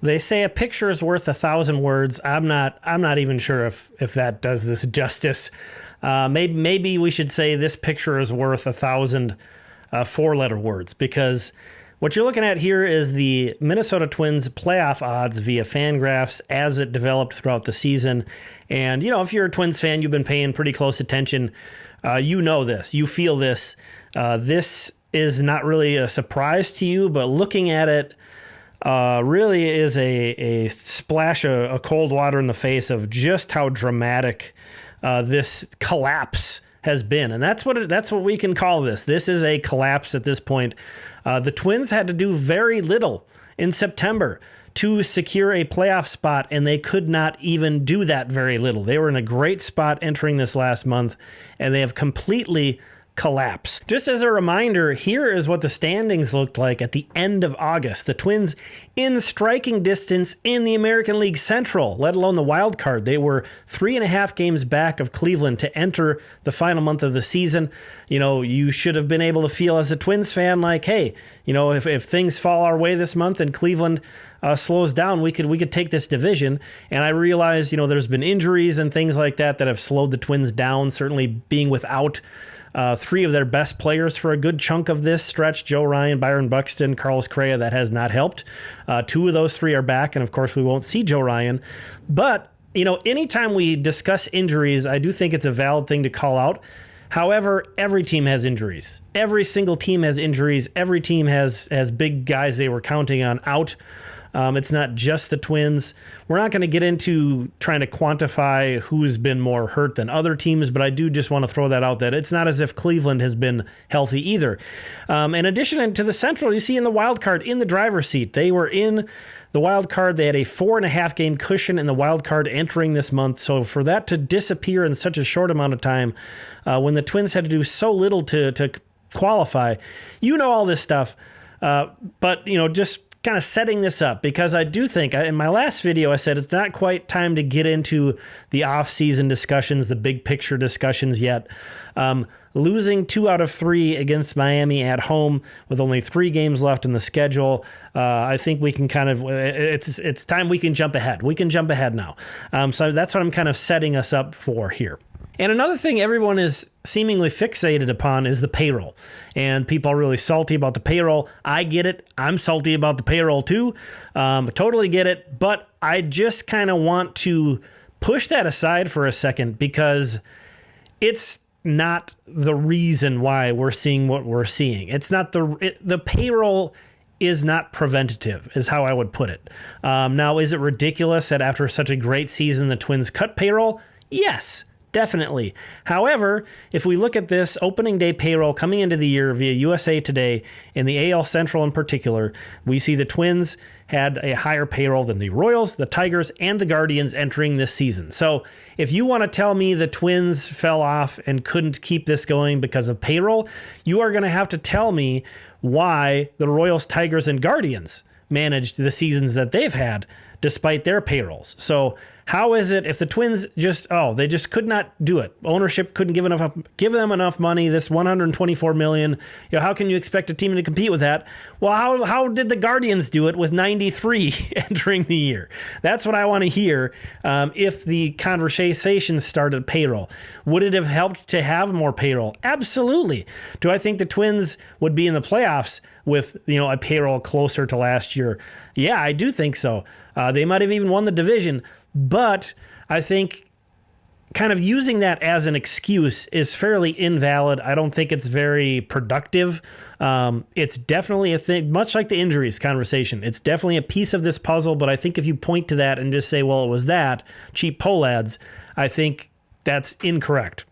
They say a picture is worth 1,000 words. I'm not even sure if that does this justice. Maybe we should say this picture is worth 1,000 four-letter words, because what you're looking at here is the Minnesota Twins playoff odds via FanGraphs as it developed throughout the season. And, if you're a Twins fan, you've been paying pretty close attention. You know this. You feel this. This is not really a surprise to you, but looking at it really is a splash of cold water in the face of just how dramatic this collapse has been. And that's what we can call this. This is a collapse at this point. The Twins had to do very little in September to secure a playoff spot, and they could not even do that very little. They were in a great spot entering this last month, and they have completely collapse. Just as a reminder, here is what the standings looked like at the end of August. The Twins in striking distance in the American League Central, let alone the wild card. They were 3.5 games back of Cleveland to enter the final month of the season. You should have been able to feel as a Twins fan like, hey, if things fall our way this month and Cleveland slows down, we could take this division. And I realize, there's been injuries and things like that have slowed the Twins down, certainly being without three of their best players for a good chunk of this stretch: Joe Ryan, Byron Buxton, Carlos Correa. That has not helped. Two of those three are back, and of course we won't see Joe Ryan. But, anytime we discuss injuries, I do think it's a valid thing to call out. However, every team has injuries. Every single team has injuries. Every team has big guys they were counting on out. It's not just the Twins. We're not going to get into trying to quantify who's been more hurt than other teams, but I do just want to throw that out, that it's not as if Cleveland has been healthy either. In addition to the Central, you see in the wild card, in the driver's seat, they were in the wild card. They had a 4.5 game cushion in the wild card entering this month. So for that to disappear in such a short amount of time, when the Twins had to do so little to qualify, all this stuff. But just kind of setting this up, because I do think, in my last video, I said it's not quite time to get into the off-season discussions, the big picture discussions yet. Losing 2 out of 3 against Miami at home with only 3 games left in the schedule, I think we can it's time we can jump ahead. We can jump ahead now. So that's what I'm kind of setting us up for here. And another thing everyone is seemingly fixated upon is the payroll. And people are really salty about the payroll. I get it. I'm salty about the payroll too. Totally get it. But I just kind of want to push that aside for a second, because it's not the reason why we're seeing what we're seeing. It's not the payroll is not preventative, is how I would put it. Now, is it ridiculous that after such a great season, the Twins cut payroll? Yes. Definitely. However, if we look at this opening day payroll coming into the year via USA Today, in the AL Central in particular, we see the Twins had a higher payroll than the Royals, the Tigers, and the Guardians entering this season. So if you want to tell me the Twins fell off and couldn't keep this going because of payroll, you are going to have to tell me why the Royals, Tigers, and Guardians managed the seasons that they've had despite their payrolls. So how is it if the Twins they just could not do it? Ownership couldn't give them enough money, this $124 million. How can you expect a team to compete with that? Well, how did the Guardians do it with 93 entering the year? That's what I want to hear. If the conversation started payroll, would it have helped to have more payroll? Absolutely. Do I think the Twins would be in the playoffs with a payroll closer to last year? Yeah, I do think so. They might have even won the division, but I think kind of using that as an excuse is fairly invalid. I don't think it's very productive. It's definitely a thing, much like the injuries conversation. It's definitely a piece of this puzzle, but I think if you point to that and just say, well, it was that, cheap poll ads, I think that's incorrect,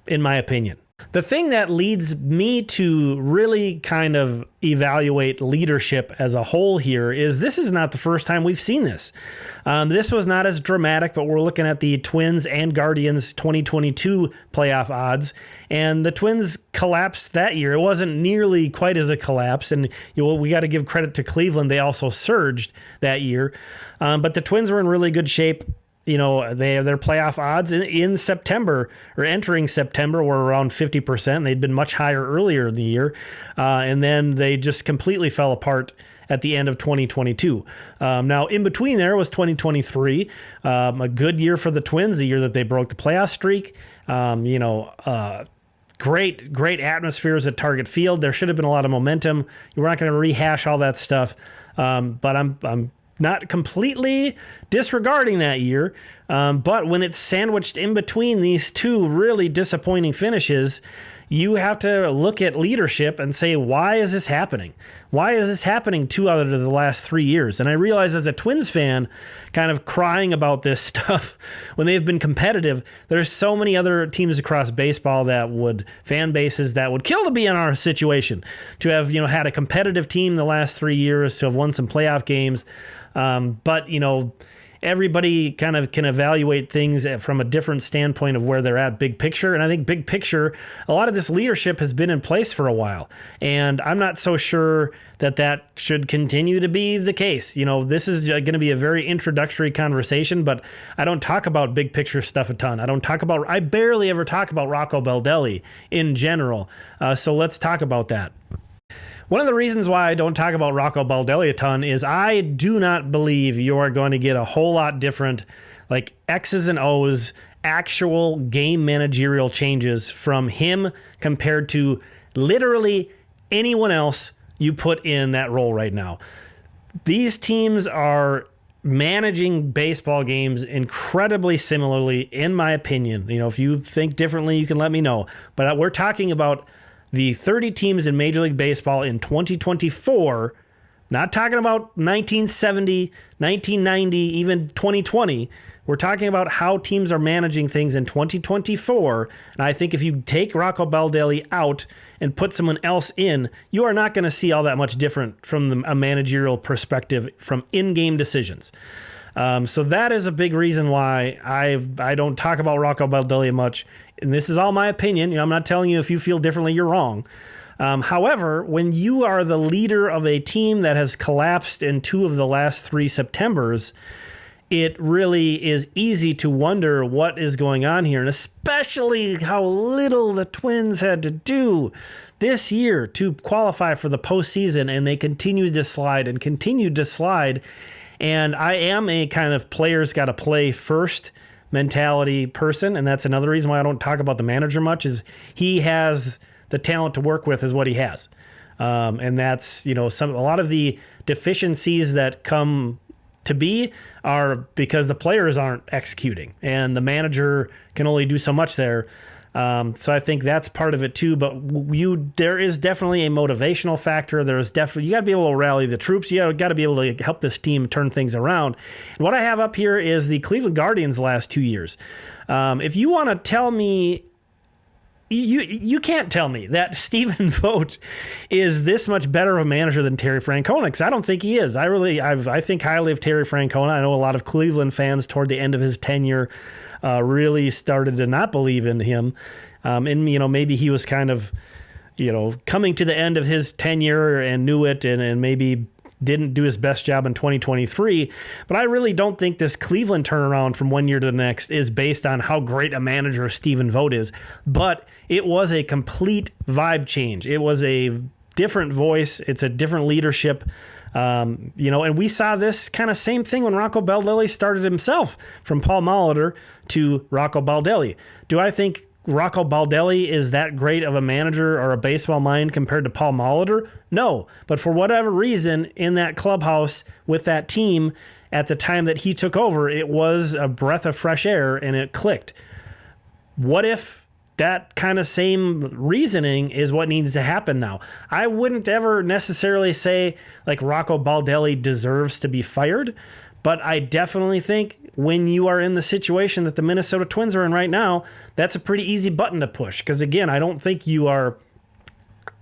in my opinion. The thing that leads me to really kind of evaluate leadership as a whole here is this is not the first time we've seen this. This was not as dramatic, but we're looking at the Twins and Guardians 2022 playoff odds, and the Twins collapsed that year. It wasn't nearly quite as a collapse, and we got to give credit to Cleveland. They also surged that year, but the Twins were in really good shape. They have their playoff odds in September, or entering September, were around 50%. They'd been much higher earlier in the year. And then they just completely fell apart at the end of 2022. Now, in between there was 2023, a good year for the Twins, the year that they broke the playoff streak. Great atmospheres at Target Field. There should have been a lot of momentum. We're not going to rehash all that stuff, but I'm not completely disregarding that year. But when it's sandwiched in between these two really disappointing finishes, you have to look at leadership and say, why is this happening? Why is this happening 2 out of the last 3 years? And I realize as a Twins fan, kind of crying about this stuff when they've been competitive, there's so many other teams across baseball fan bases that would kill to be in our situation, to have, had a competitive team the last 3 years, to have won some playoff games. But everybody kind of can evaluate things from a different standpoint of where they're at big picture. And I think big picture, a lot of this leadership has been in place for a while. And I'm not so sure that should continue to be the case. This is going to be a very introductory conversation, but I don't talk about big picture stuff a ton. I barely ever talk about Rocco Baldelli in general. So let's talk about that. One of the reasons why I don't talk about Rocco Baldelli a ton is I do not believe you are going to get a whole lot different, like X's and O's, actual game managerial changes from him compared to literally anyone else you put in that role right now. These teams are managing baseball games incredibly similarly, in my opinion. If you think differently, you can let me know. But we're talking about the 30 teams in Major League Baseball in 2024, not talking about 1970, 1990, even 2020. We're talking about how teams are managing things in 2024. And I think if you take Rocco Baldelli out and put someone else in, you are not going to see all that much different from a managerial perspective from in-game decisions. So that is a big reason why I don't talk about Rocco Baldelli much. And this is all my opinion. I'm not telling you if you feel differently, you're wrong. However, when you are the leader of a team that has collapsed in 2 of the last 3 Septembers, it really is easy to wonder what is going on here, and especially how little the Twins had to do this year to qualify for the postseason, and they continued to slide and continued to slide. And I am a kind of players got to play first mentality person, and that's another reason why I don't talk about the manager much, is he has the talent to work with is what he has. And that's, a lot of the deficiencies that come to be are because the players aren't executing, and the manager can only do so much there. So I think that's part of it too. But there is definitely a motivational factor. There's definitely, you got to be able to rally the troops. You got to be able to help this team turn things around. And what I have up here is the Cleveland Guardians the last 2 years. If you want to tell me, you can't tell me that Stephen Vogt is this much better of a manager than Terry Francona, because I don't think he is. I think highly of Terry Francona. I know a lot of Cleveland fans toward the end of his tenure really started to not believe in him. And, maybe he was kind of, coming to the end of his tenure and knew it, and maybe didn't do his best job in 2023. But I really don't think this Cleveland turnaround from one year to the next is based on how great a manager Stephen Vogt is. But it was a complete vibe change. It was a different voice. It's a different leadership. And we saw this kind of same thing when Rocco Baldelli started himself, from Paul Molitor to Rocco Baldelli. Do I think Rocco Baldelli is that great of a manager or a baseball mind compared to Paul Molitor? No. But for whatever reason, in that clubhouse with that team at the time that he took over, it was a breath of fresh air and it clicked. What if that kind of same reasoning is what needs to happen now? I wouldn't ever necessarily say like Rocco Baldelli deserves to be fired, but I definitely think when you are in the situation that the Minnesota Twins are in right now, that's a pretty easy button to push. Because again, I don't think you are...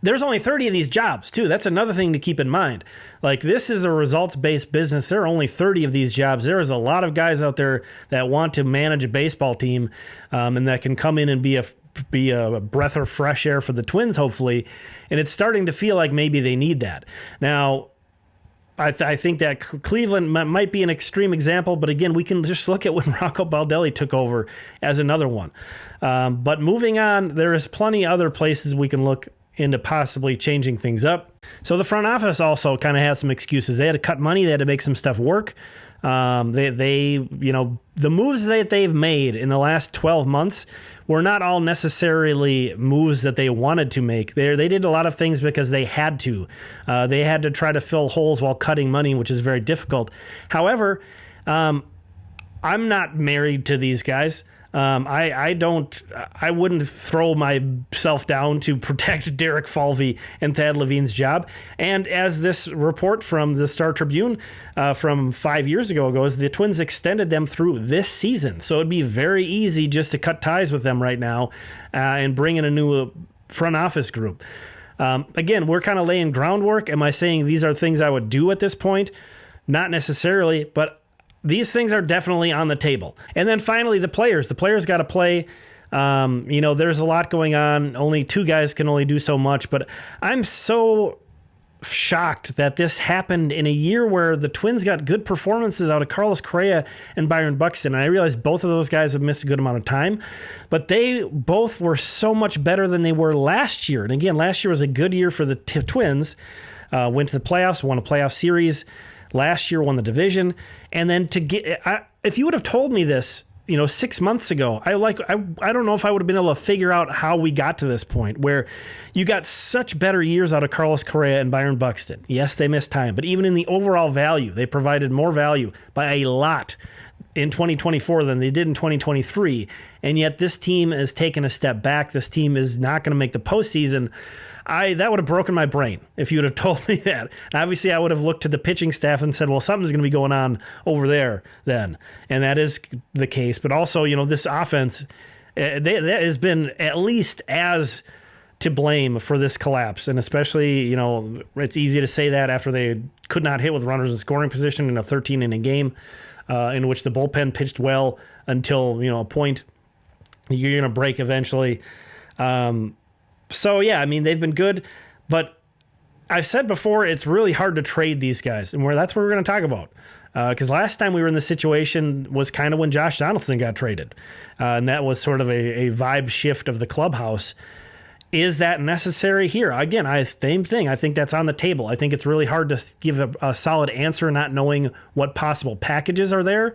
There's only 30 of these jobs, too. That's another thing to keep in mind. Like, this is a results-based business. There are only 30 of these jobs. There is a lot of guys out there that want to manage a baseball team, and that can come in and be a breath of fresh air for the Twins, hopefully. And it's starting to feel like maybe they need that. Now, I think that Cleveland might be an extreme example, but again, we can just look at when Rocco Baldelli took over as another one. But moving on, there is plenty other places we can look into possibly changing things up. So the front office also kind of had some excuses. They had to cut money. They had to make some stuff work. The moves that they've made in the last 12 months were not all necessarily moves that they wanted to make. They did a lot of things because they had to. They had to try to fill holes while cutting money, which is very difficult. However, I'm not married to these guys. I wouldn't throw myself down to protect Derek Falvey and Thad Levine's job. And as this report from the Star Tribune from 5 years ago goes, the Twins extended them through this season. So it'd be very easy just to cut ties with them right now and bring in a new front office group. Again, we're kind of laying groundwork. Am I saying these are things I would do at this point? Not necessarily, but these things are definitely on the table. And then finally, the players. The players got to play. There's a lot going on. Only two guys can only do so much. But I'm so shocked that this happened in a year where the Twins got good performances out of Carlos Correa and Byron Buxton. And I realize both of those guys have missed a good amount of time. But they both were so much better than they were last year. And again, last year was a good year for the Twins. Went to the playoffs, won a playoff series. Last year won the division, and then if you would have told me this, 6 months ago, I don't know if I would have been able to figure out how we got to this point where you got such better years out of Carlos Correa and Byron Buxton. Yes, they missed time, but even in the overall value, they provided more value by a lot in 2024 than they did in 2023, and yet this team has taken a step back. This team is not going to make the postseason. That would have broken my brain if you would have told me that. And obviously, I would have looked to the pitching staff and said, well, something's going to be going on over there then. And that is the case. But also, this offense, that has been at least as to blame for this collapse. And especially, it's easy to say that after they could not hit with runners in scoring position in a 13-inning game in which the bullpen pitched well until, a point you're going to break eventually. So, yeah, I mean, they've been good, but I've said before, it's really hard to trade these guys, and that's what we're going to talk about. Because last time we were in this situation was kind of when Josh Donaldson got traded, and that was sort of a vibe shift of the clubhouse. Is that necessary here? Again, same thing. I think that's on the table. I think it's really hard to give a solid answer not knowing what possible packages are there.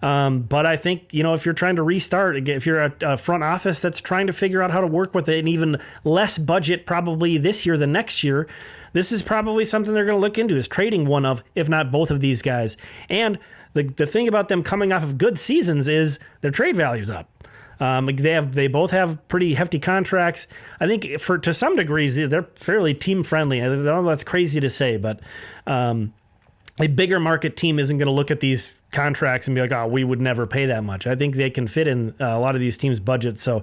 But I think, if you're trying to restart, if you're a front office that's trying to figure out how to work with an even less budget probably this year than next year, this is probably something they're going to look into, is trading one of, if not both of these guys. And the thing about them coming off of good seasons is their trade value's up. They both have pretty hefty contracts. I think to some degrees, they're fairly team friendly. I don't know, that's crazy to say, but a bigger market team isn't going to look at these contracts and be like, oh, we would never pay that much. I think they can fit in a lot of these teams' budgets. So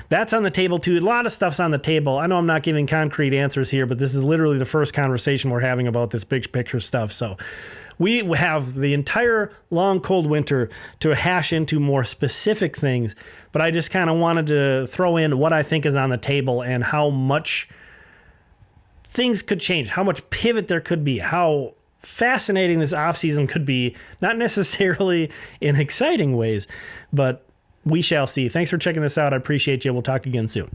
that's on the table too. A lot of stuff's on the table. I know I'm not giving concrete answers here, but this is literally the first conversation we're having about this big picture stuff. So we have the entire long, cold winter to hash into more specific things, but I just kind of wanted to throw in what I think is on the table and how much things could change, how much pivot there could be, how fascinating this offseason could be, not necessarily in exciting ways, but we shall see. Thanks for checking this out. I appreciate you. We'll talk again soon.